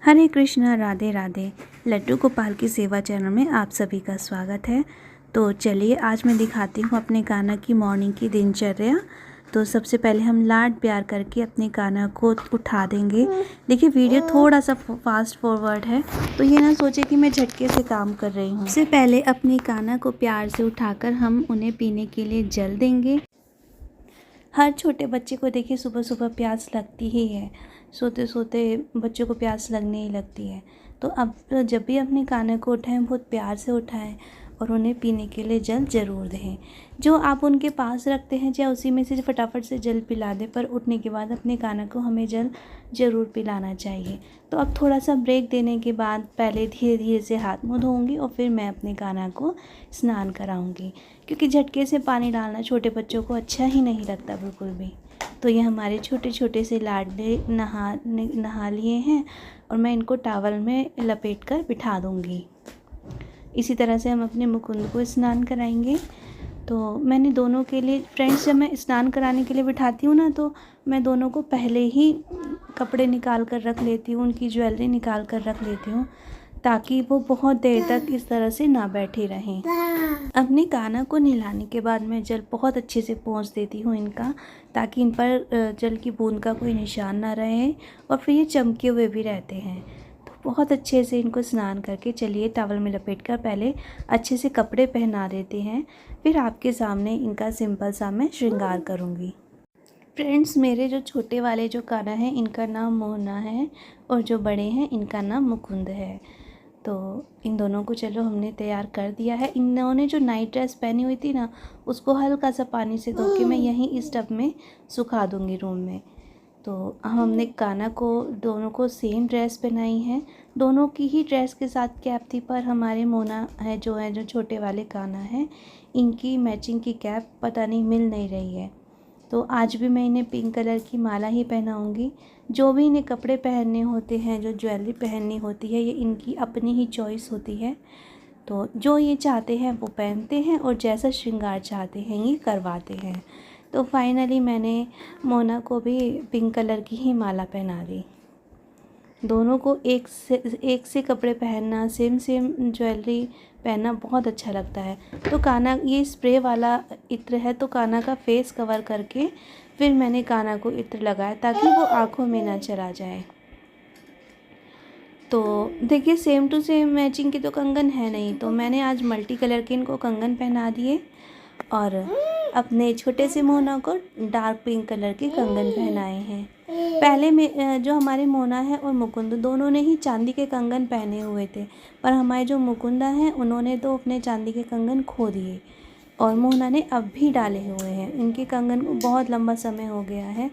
हरे कृष्णा, राधे राधे। लड्डू गोपाल की सेवा चैनल में आप सभी का स्वागत है। तो चलिए आज मैं दिखाती हूँ अपने कान्हा की मॉर्निंग की दिनचर्या। तो सबसे पहले हम लाड प्यार करके अपने कान्हा को उठा देंगे। देखिए वीडियो थोड़ा सा फास्ट फॉरवर्ड है, तो ये ना सोचे कि मैं झटके से काम कर रही हूँ। सबसे पहले अपने कान्हा को प्यार से उठाकर हम उन्हें पीने के लिए जल देंगे। हर छोटे बच्चे को देखिए सुबह सुबह प्यास लगती ही है, सोते सोते बच्चों को प्यास लगने ही लगती है। तो अब जब भी अपने कान्हा को उठाएं बहुत प्यार से उठाएं और उन्हें पीने के लिए जल ज़रूर दें। जो आप उनके पास रखते हैं चाहे उसी में से फटाफट से जल पिला दें, पर उठने के बाद अपने कान्हा को हमें जल ज़रूर पिलाना चाहिए। तो अब थोड़ा सा ब्रेक देने के बाद पहले धीरे धीरे से हाथ मुँह धोऊंगी और फिर मैं अपने कान्हा को स्नान कराऊंगी, क्योंकि झटके से पानी डालना छोटे बच्चों को अच्छा ही नहीं लगता बिल्कुल भी। तो ये हमारे छोटे छोटे से लाडले नहा लिए हैं और मैं इनको टॉवल में लपेट कर बिठा दूँगी। इसी तरह से हम अपने मुकुंद को स्नान कराएंगे। तो मैंने दोनों के लिए फ्रेंड्स, जब मैं स्नान कराने के लिए बिठाती हूँ ना, तो मैं दोनों को पहले ही कपड़े निकाल कर रख लेती हूँ, उनकी ज्वेलरी निकाल कर रख लेती हूँ, ताकि वो बहुत देर तक इस तरह से ना बैठे रहें। अपने कान्हा को नहलाने के बाद मैं जल बहुत अच्छे से पोंछ देती हूँ इनका, ताकि इन पर जल की बूंद का कोई निशान ना रहे और फिर ये चमके हुए भी रहते हैं। तो बहुत अच्छे से इनको स्नान करके चलिए टॉवल में लपेट कर पहले अच्छे से कपड़े पहना देते हैं, फिर आपके सामने इनका सिंपल सा मैं श्रृंगार करूँगी। फ्रेंड्स, मेरे जो छोटे वाले जो कान्हा हैं इनका नाम मोहना है और जो बड़े हैं इनका नाम मुकुंद है। तो इन दोनों को चलो हमने तैयार कर दिया है। इन्होंने जो नाइट ड्रेस पहनी हुई थी ना, उसको हल्का सा पानी से धो के मैं यहीं इस टब में सुखा दूंगी रूम में। तो हमने कान्हा को दोनों को सेम ड्रेस पहनाई है। दोनों की ही ड्रेस के साथ कैप थी, पर हमारे मोना है जो छोटे वाले कान्हा हैं, इनकी मैचिंग की कैप पता नहीं मिल नहीं रही है। तो आज भी मैं इन्हें पिंक कलर की माला ही पहनाऊँगी। जो भी इन्हें कपड़े पहनने होते हैं, जो ज्वेलरी पहननी होती है, ये इनकी अपनी ही चॉइस होती है। तो जो ये चाहते हैं वो पहनते हैं और जैसा श्रृंगार चाहते हैं ये करवाते हैं। तो फाइनली मैंने मोना को भी पिंक कलर की ही माला पहना दी। दोनों को एक से कपड़े पहनना, सेम ज्वेलरी पहनना बहुत अच्छा लगता है। तो कान्हा, ये स्प्रे वाला इत्र है, तो कान्हा का फेस कवर करके फिर मैंने कान्हा को इत्र लगाया ताकि वो आँखों में ना चला जाए। तो देखिए सेम टू सेम मैचिंग के तो कंगन है नहीं, तो मैंने आज मल्टी कलर के इनको कंगन पहना दिए और अपने छोटे से मोना को डार्क पिंक कलर के कंगन पहनाए हैं। पहले में जो हमारे मोना है और मुकुंद दोनों ने ही चांदी के कंगन पहने हुए थे, पर हमारे जो मुकुंदा हैं उन्होंने तो अपने चांदी के कंगन खो दिए और मोना ने अब भी डाले हुए हैं। इनके कंगन को बहुत लंबा समय हो गया है।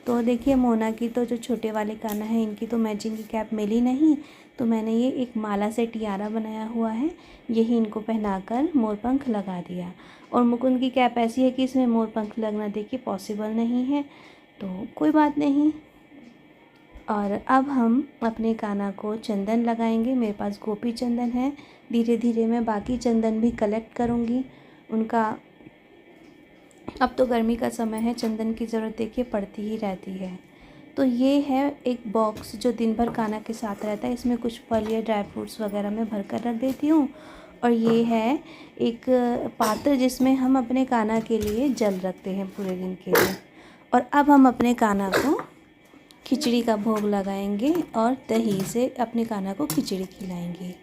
तो देखिए मोना की तो जो छोटे वाले कान्हा है इनकी तो मैचिंग की कैप मिली नहीं, तो मैंने ये एक माला से टियारा बनाया हुआ है, यही इनको पहनाकर मोरपंख लगा दिया। और मुकुंद की कैप ऐसी है कि इसमें मोरपंख लगना देखिए पॉसिबल नहीं है, तो कोई बात नहीं। और अब हम अपने कान्हा को चंदन लगाएंगे। मेरे पास गोपी चंदन है। धीरे धीरे मैं बाकी चंदन भी कलेक्ट करूँगी उनका। अब तो गर्मी का समय है, चंदन की ज़रूरत देखिए पड़ती ही रहती है। तो ये है एक बॉक्स जो दिन भर कान्हा के साथ रहता है। इसमें कुछ फल या ड्राई फ्रूट्स वगैरह मैं भर कर रख देती हूँ। और ये है एक पात्र जिसमें हम अपने कान्हा के लिए जल रखते हैं पूरे दिन के लिए। और अब हम अपने कान्हा को खिचड़ी का भोग लगाएंगे और दही से अपने कान्हा को खिचड़ी खिलाएंगे।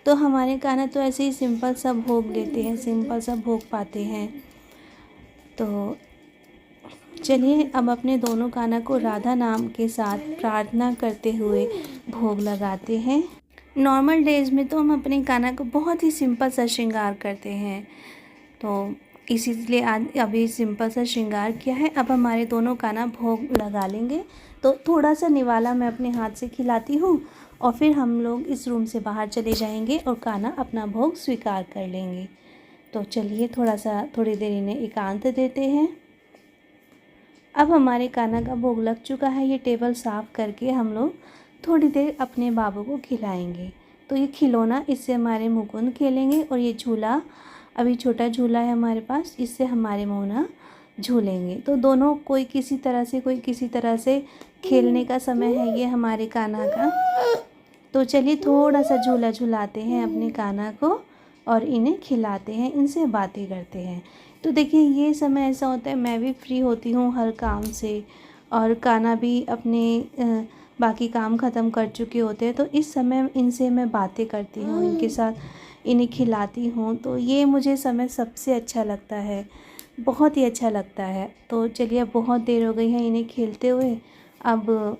तो हमारे कान्हा तो ऐसे ही सिंपल सा भोग लेते हैं, सिंपल सा भोग पाते हैं। तो चलिए अब अपने दोनों कान्हा को राधा नाम के साथ प्रार्थना करते हुए भोग लगाते हैं। नॉर्मल डेज़ में तो हम अपने कान्हा को बहुत ही सिंपल सा श्रृंगार करते हैं, तो इसीलिए आज अभी सिंपल सा श्रृंगार किया है। अब हमारे दोनों कान्हा भोग लगा लेंगे। तो थोड़ा सा निवाला मैं अपने हाथ से खिलाती हूँ और फिर हम लोग इस रूम से बाहर चले जाएंगे और कान्हा अपना भोग स्वीकार कर लेंगे। तो चलिए थोड़ी देर इन्हें एकांत देते हैं। अब हमारे कान्हा का भोग लग चुका है। ये टेबल साफ़ करके हम लोग थोड़ी देर अपने बाबू को खिलाएंगे। तो ये खिलौना, इससे हमारे मुकुंद खेलेंगे और ये झूला, अभी छोटा झूला है हमारे पास, इससे हमारे मोना झूलेंगे। तो दोनों कोई किसी तरह से खेलने का समय है ये हमारे कान्हा का। तो चलिए थोड़ा सा झूला झुलाते हैं अपने कान्हा को और इन्हें खिलाते हैं, इनसे बातें करते हैं। तो देखिए ये समय ऐसा होता है, मैं भी फ्री होती हूँ हर काम से और कान्हा भी अपने बाकी काम ख़त्म कर चुके होते हैं। तो इस समय इनसे मैं बातें करती हूँ, इनके साथ इन्हें खिलाती हूँ। तो ये मुझे समय सबसे अच्छा लगता है, बहुत ही अच्छा लगता है। तो चलिए अब बहुत देर हो गई है इन्हें खेलते हुए, अब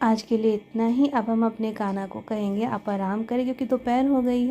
आज के लिए इतना ही। अब हम अपने कान्हा को कहेंगे आप आराम करें क्योंकि दोपहर हो गई है।